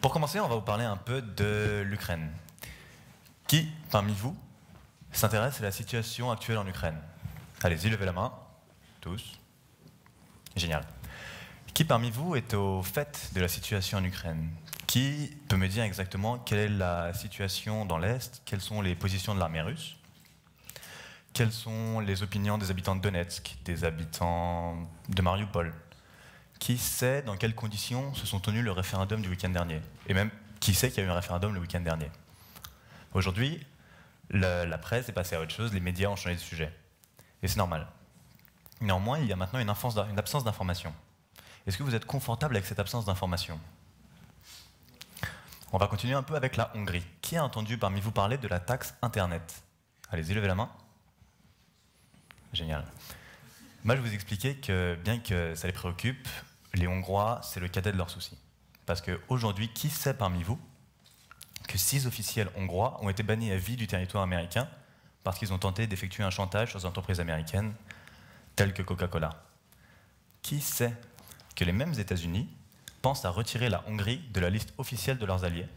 Pour commencer, on va vous parler un peu de l'Ukraine. Qui, parmi vous, s'intéresse à la situation actuelle en Ukraine? Allez-y, levez la main. Tous. Génial. Qui parmi vous est au fait de la situation en Ukraine? Qui peut me dire exactement quelle est la situation dans l'Est? Quelles sont les positions de l'armée russe? Quelles sont les opinions des habitants de Donetsk, des habitants de Mariupol? Qui sait dans quelles conditions se sont tenus le référendum du week-end dernier? Et même, qui sait qu'il y a eu un référendum le week-end dernier? Aujourd'hui, la presse est passée à autre chose, les médias ont changé de sujet. Et c'est normal. Néanmoins, il y a maintenant une absence d'information. Est-ce que vous êtes confortable avec cette absence d'information? On va continuer un peu avec la Hongrie. Qui a entendu parmi vous parler de la taxe Internet? Allez-y, levez la main. Génial. Moi, je vais vous expliquer que, bien que ça les préoccupe, les Hongrois, c'est le cadet de leurs soucis. Parce qu'aujourd'hui, qui sait parmi vous que 6 officiels hongrois ont été bannis à vie du territoire américain parce qu'ils ont tenté d'effectuer un chantage sur des entreprises américaines telles que Coca-Cola? Qui sait que les mêmes États-Unis pensent à retirer la Hongrie de la liste officielle de leurs alliés?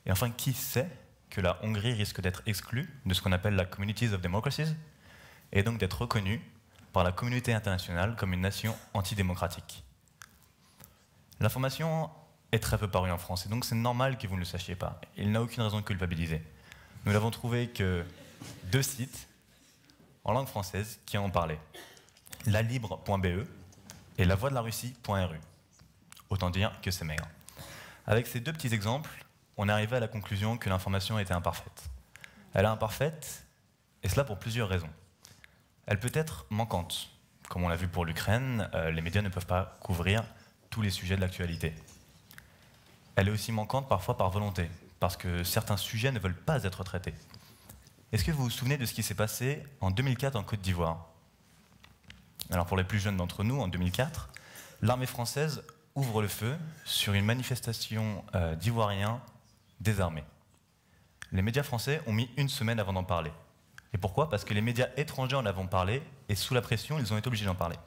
Et enfin, qui sait que la Hongrie risque d'être exclue de ce qu'on appelle la Communities of Democracies et donc d'être reconnue par la communauté internationale comme une nation antidémocratique? L'information est très peu parue en France, et donc c'est normal que vous ne le sachiez pas. Il n'a aucune raison de culpabiliser. Nous n'avons trouvé que 2 sites en langue française qui en ont parlé. lalibre.be et lavoixdelarussie.ru. Autant dire que c'est maigre. Avec ces 2 petits exemples, on est arrivé à la conclusion que l'information était imparfaite. Elle est imparfaite, et cela pour plusieurs raisons. Elle peut être manquante. Comme on l'a vu pour l'Ukraine, les médias ne peuvent pas couvrir tous les sujets de l'actualité. Elle est aussi manquante parfois par volonté, parce que certains sujets ne veulent pas être traités. Est-ce que vous vous souvenez de ce qui s'est passé en 2004 en Côte d'Ivoire? Alors pour les plus jeunes d'entre nous, en 2004, l'armée française ouvre le feu sur une manifestation d'Ivoiriens désarmés. Les médias français ont mis 1 semaine avant d'en parler. Et pourquoi? Parce que les médias étrangers en avaient parlé, et sous la pression, ils ont été obligés d'en parler.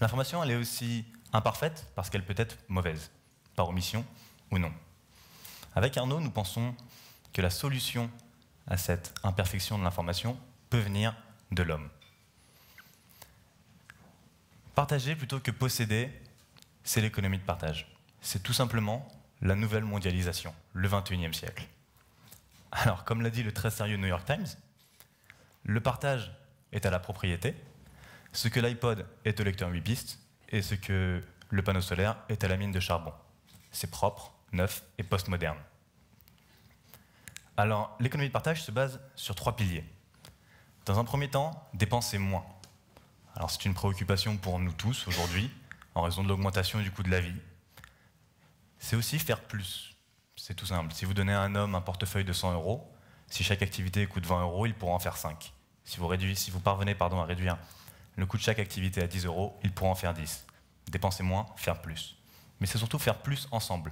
L'information, elle est aussi imparfaite, parce qu'elle peut être mauvaise, par omission ou non. Avec Arnaud, nous pensons que la solution à cette imperfection de l'information peut venir de l'homme. Partager plutôt que posséder, c'est l'économie de partage. C'est tout simplement la nouvelle mondialisation, le XXIe siècle. Alors, comme l'a dit le très sérieux New York Times, le partage est à la propriété, ce que l'iPod est au lecteur 8 pistes, et ce que le panneau solaire est à la mine de charbon. C'est propre, neuf et postmoderne. Alors, l'économie de partage se base sur 3 piliers. Dans un premier temps, dépenser moins. Alors, c'est une préoccupation pour nous tous aujourd'hui, en raison de l'augmentation du coût de la vie. C'est aussi faire plus. C'est tout simple. Si vous donnez à un homme un portefeuille de 100 €, si chaque activité coûte 20 €, il pourra en faire 5. Si vous parvenez à réduire le coût de chaque activité à 10 €, il pourra en faire 10. Dépenser moins, faire plus. Mais c'est surtout faire plus ensemble.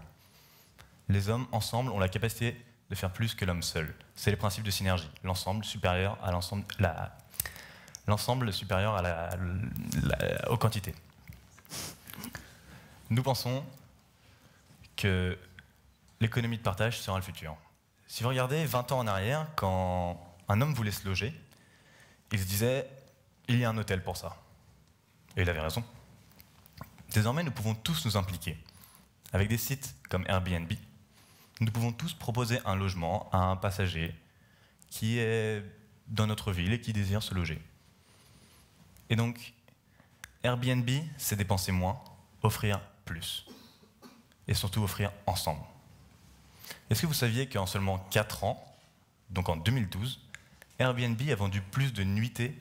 Les hommes, ensemble, ont la capacité de faire plus que l'homme seul. C'est le principe de synergie. L'ensemble supérieur à l'ensemble, l'ensemble supérieur aux quantités. Nous pensons que l'économie de partage sera le futur. Si vous regardez 20 ans en arrière, quand un homme voulait se loger, il se disait « il y a un hôtel pour ça ». Et il avait raison. Désormais, nous pouvons tous nous impliquer. Avec des sites comme Airbnb, nous pouvons tous proposer un logement à un passager qui est dans notre ville et qui désire se loger. Et donc, Airbnb, c'est dépenser moins, offrir plus. Et surtout offrir ensemble. Est-ce que vous saviez qu'en seulement 4 ans, donc en 2012, Airbnb a vendu plus de nuitées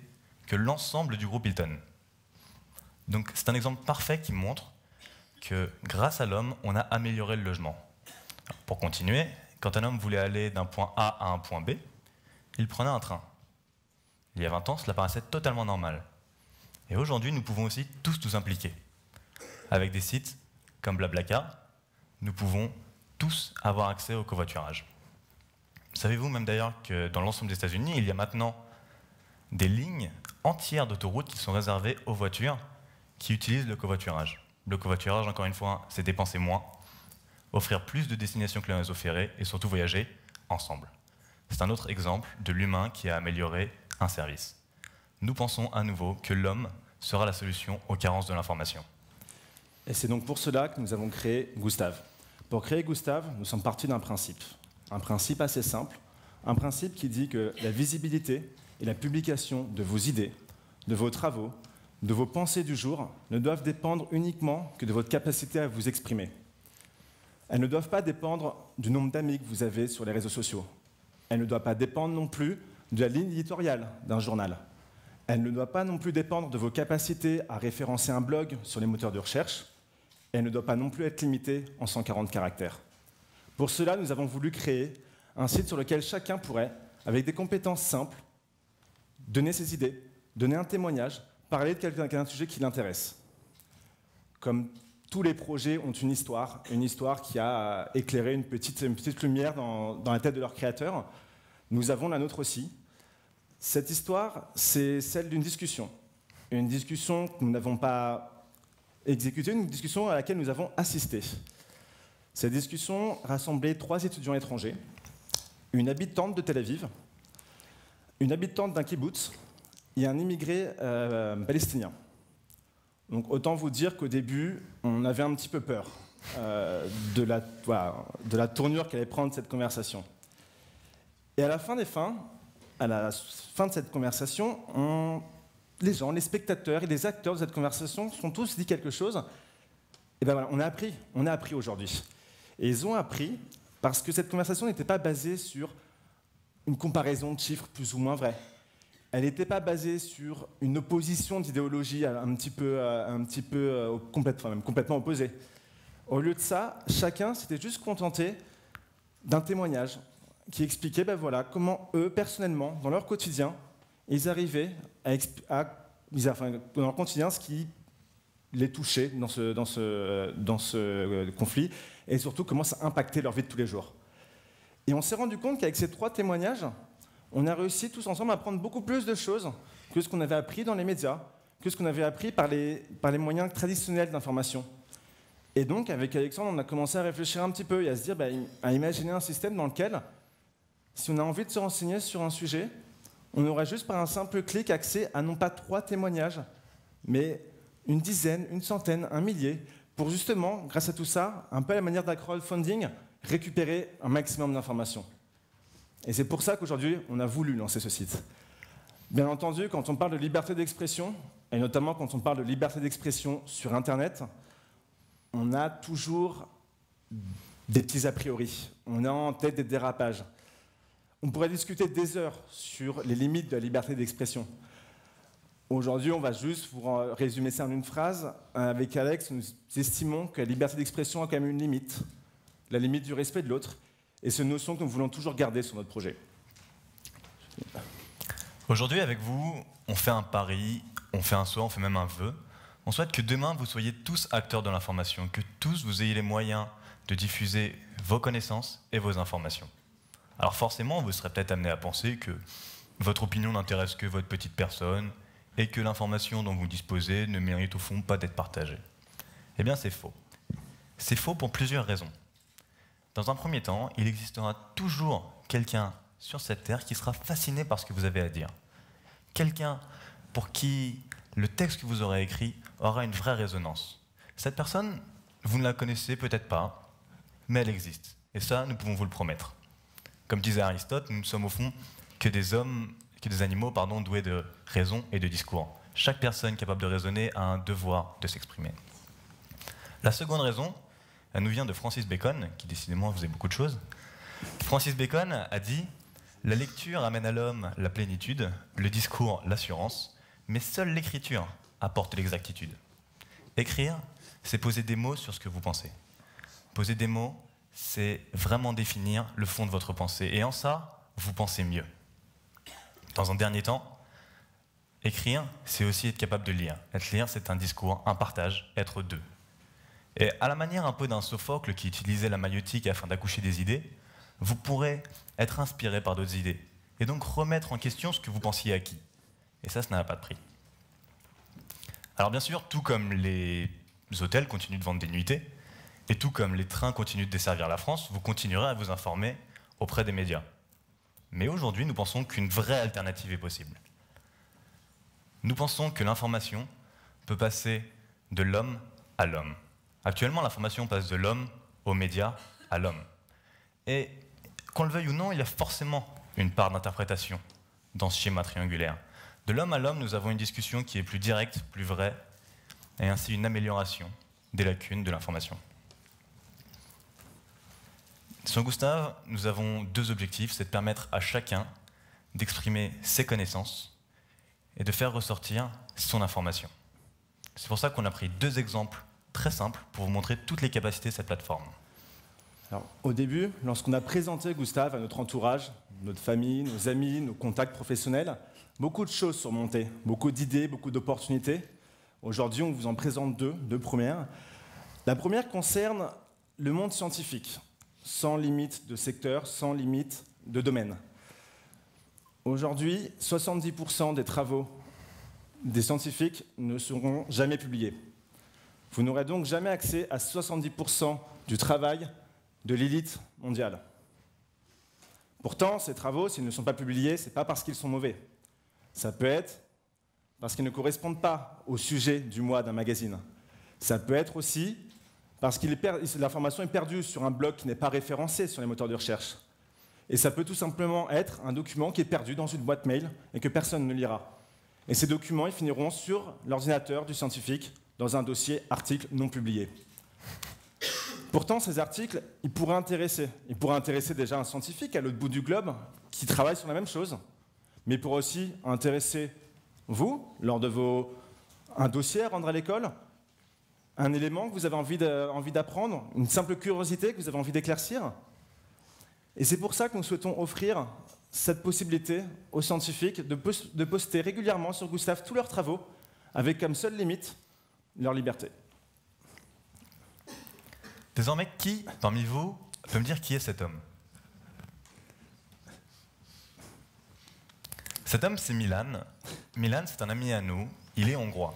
que l'ensemble du groupe Hilton? Donc c'est un exemple parfait qui montre que grâce à l'homme, on a amélioré le logement. Alors, pour continuer, quand un homme voulait aller d'un point A à un point B, il prenait un train. Il y a 20 ans, cela paraissait totalement normal. Et aujourd'hui, nous pouvons aussi tous nous impliquer. Avec des sites comme Blablacar, nous pouvons tous avoir accès au covoiturage. Savez-vous même d'ailleurs que dans l'ensemble des États-Unis, il y a maintenant des lignes entières d'autoroutes qui sont réservées aux voitures qui utilisent le covoiturage. Le covoiturage, encore une fois, c'est dépenser moins, offrir plus de destinations que le réseau ferré et surtout voyager ensemble. C'est un autre exemple de l'humain qui a amélioré un service. Nous pensons à nouveau que l'homme sera la solution aux carences de l'information. Et c'est donc pour cela que nous avons créé Gustave. Pour créer Gustave, nous sommes partis d'un principe assez simple, un principe qui dit que la visibilité et la publication de vos idées, de vos travaux, de vos pensées du jour ne doivent dépendre uniquement que de votre capacité à vous exprimer. Elles ne doivent pas dépendre du nombre d'amis que vous avez sur les réseaux sociaux. Elles ne doivent pas dépendre non plus de la ligne éditoriale d'un journal. Elles ne doivent pas non plus dépendre de vos capacités à référencer un blog sur les moteurs de recherche. Elle ne doit pas non plus être limitée en 140 caractères. Pour cela, nous avons voulu créer un site sur lequel chacun pourrait, avec des compétences simples, donner ses idées, donner un témoignage, parler de d'un sujet qui l'intéresse. Comme tous les projets ont une histoire qui a éclairé une petite lumière dans la tête de leur créateur, nous avons la nôtre aussi. Cette histoire, c'est celle d'une discussion. Une discussion que nous n'avons pas exécutée, une discussion à laquelle nous avons assisté. Cette discussion rassemblait 3 étudiants étrangers, une habitante de Tel Aviv, une habitante d'un kibbutz et un immigré palestinien. Donc autant vous dire qu'au début, on avait un petit peu peur de la tournure qu'allait prendre cette conversation. Et à la fin de cette conversation, les gens, les spectateurs et les acteurs de cette conversation sont tous dit quelque chose. Et ben voilà, on a appris aujourd'hui. Et ils ont appris parce que cette conversation n'était pas basée sur une comparaison de chiffres plus ou moins vrais. Elle n'était pas basée sur une opposition d'idéologie complètement opposée. Au lieu de ça, chacun s'était juste contenté d'un témoignage qui expliquait comment eux, personnellement, dans leur quotidien, ils arrivaient dans leur quotidien ce qui les touchait dans ce conflit, et surtout comment ça impactait leur vie de tous les jours. Et on s'est rendu compte qu'avec ces 3 témoignages, on a réussi tous ensemble à apprendre beaucoup plus de choses que ce qu'on avait appris dans les médias, que ce qu'on avait appris par les moyens traditionnels d'information. Et donc, avec Alexandre, on a commencé à réfléchir un petit peu et à se dire, à imaginer un système dans lequel, si on a envie de se renseigner sur un sujet, on aurait juste par un simple clic accès à non pas 3 témoignages, mais une dizaine, une centaine, un millier, pour justement, grâce à tout ça, un peu à la manière d'un crowdfunding, récupérer un maximum d'informations. Et c'est pour ça qu'aujourd'hui, on a voulu lancer ce site. Bien entendu, quand on parle de liberté d'expression, et notamment quand on parle de liberté d'expression sur Internet, on a toujours des petits a priori. On a en tête des dérapages. On pourrait discuter des heures sur les limites de la liberté d'expression. Aujourd'hui, on va juste vous résumer ça en une phrase. Avec Alex, nous estimons que la liberté d'expression a quand même une limite, la limite du respect de l'autre, et c'est une notion que nous voulons toujours garder sur notre projet. Aujourd'hui, avec vous, on fait un pari, on fait un souhait, on fait même un vœu. On souhaite que demain, vous soyez tous acteurs de l'information, que tous vous ayez les moyens de diffuser vos connaissances et vos informations. Alors forcément, vous serez peut-être amené à penser que votre opinion n'intéresse que votre petite personne et que l'information dont vous disposez ne mérite au fond pas d'être partagée. Eh bien, c'est faux. C'est faux pour plusieurs raisons. Dans un premier temps, il existera toujours quelqu'un sur cette terre qui sera fasciné par ce que vous avez à dire. Quelqu'un pour qui le texte que vous aurez écrit aura une vraie résonance. Cette personne, vous ne la connaissez peut-être pas, mais elle existe. Et ça, nous pouvons vous le promettre. Comme disait Aristote, nous ne sommes au fond que des animaux doués de raison et de discours. Chaque personne capable de raisonner a un devoir de s'exprimer. La seconde raison, elle nous vient de Francis Bacon, qui décidément faisait beaucoup de choses. Francis Bacon a dit « La lecture amène à l'homme la plénitude, le discours l'assurance, mais seule l'écriture apporte l'exactitude. Écrire, c'est poser des mots sur ce que vous pensez. Poser des mots, c'est vraiment définir le fond de votre pensée. Et en ça, vous pensez mieux. Dans un dernier temps, écrire, c'est aussi être capable de lire. Être lire, c'est un discours, un partage, être deux. Et à la manière un peu d'un Sophocle qui utilisait la maïeutique afin d'accoucher des idées, vous pourrez être inspiré par d'autres idées. Et donc remettre en question ce que vous pensiez acquis. Et ça n'a pas de prix. Alors bien sûr, tout comme les hôtels continuent de vendre des nuitées, Et tout comme les trains continuent de desservir la France, vous continuerez à vous informer auprès des médias. Mais aujourd'hui, nous pensons qu'une vraie alternative est possible. Nous pensons que l'information peut passer de l'homme à l'homme. Actuellement, l'information passe de l'homme aux médias à l'homme. Et qu'on le veuille ou non, il y a forcément une part d'interprétation dans ce schéma triangulaire. De l'homme à l'homme, nous avons une discussion qui est plus directe, plus vraie, et ainsi une amélioration des lacunes de l'information. Sur Gustave, nous avons deux objectifs, c'est de permettre à chacun d'exprimer ses connaissances et de faire ressortir son information. C'est pour ça qu'on a pris deux exemples très simples pour vous montrer toutes les capacités de cette plateforme. Alors, au début, lorsqu'on a présenté Gustave à notre entourage, notre famille, nos amis, nos contacts professionnels, beaucoup de choses sont montées, beaucoup d'idées, beaucoup d'opportunités. Aujourd'hui, on vous en présente deux premières. La première concerne le monde scientifique, sans limite de secteur, sans limite de domaine. Aujourd'hui, 70% des travaux des scientifiques ne seront jamais publiés. Vous n'aurez donc jamais accès à 70% du travail de l'élite mondiale. Pourtant, ces travaux, s'ils ne sont pas publiés, ce n'est pas parce qu'ils sont mauvais. Ça peut être parce qu'ils ne correspondent pas au sujet du mois d'un magazine. Ça peut être aussi parce que l'information est perdue sur un blog qui n'est pas référencé sur les moteurs de recherche. Et ça peut tout simplement être un document qui est perdu dans une boîte mail et que personne ne lira. Et ces documents, ils finiront sur l'ordinateur du scientifique dans un dossier article non publié. Pourtant, ces articles, ils pourraient intéresser. Ils pourraient intéresser déjà un scientifique à l'autre bout du globe qui travaille sur la même chose, mais ils pourraient aussi intéresser vous, lors de un dossier à rendre à l'école, un élément que vous avez envie d'apprendre, une simple curiosité que vous avez envie d'éclaircir. Et c'est pour ça que nous souhaitons offrir cette possibilité aux scientifiques de poster régulièrement sur Gustave tous leurs travaux, avec comme seule limite leur liberté. Désormais, qui, parmi vous, peut me dire qui est cet homme? Cet homme, c'est Milan. Milan, c'est un ami à nous. Il est hongrois.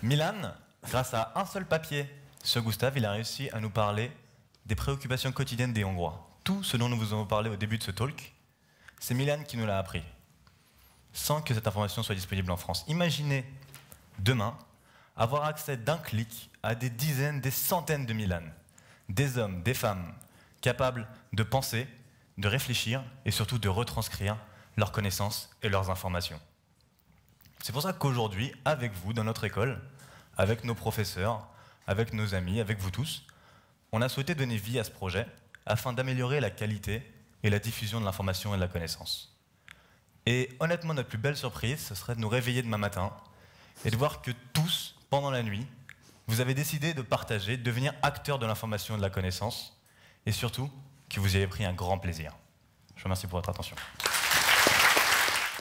Milan, grâce à un seul papier sur Gustave, il a réussi à nous parler des préoccupations quotidiennes des Hongrois. Tout ce dont nous vous avons parlé au début de ce talk, c'est Milan qui nous l'a appris, sans que cette information soit disponible en France. Imaginez, demain, avoir accès d'un clic à des dizaines, des centaines de Milan, des hommes, des femmes, capables de penser, de réfléchir et surtout de retranscrire leurs connaissances et leurs informations. C'est pour ça qu'aujourd'hui, avec vous, dans notre école, avec nos professeurs, avec nos amis, avec vous tous, on a souhaité donner vie à ce projet afin d'améliorer la qualité et la diffusion de l'information et de la connaissance. Et honnêtement, notre plus belle surprise, ce serait de nous réveiller demain matin et de voir que tous, pendant la nuit, vous avez décidé de partager, de devenir acteurs de l'information et de la connaissance, et surtout, que vous y avez pris un grand plaisir. Je vous remercie pour votre attention.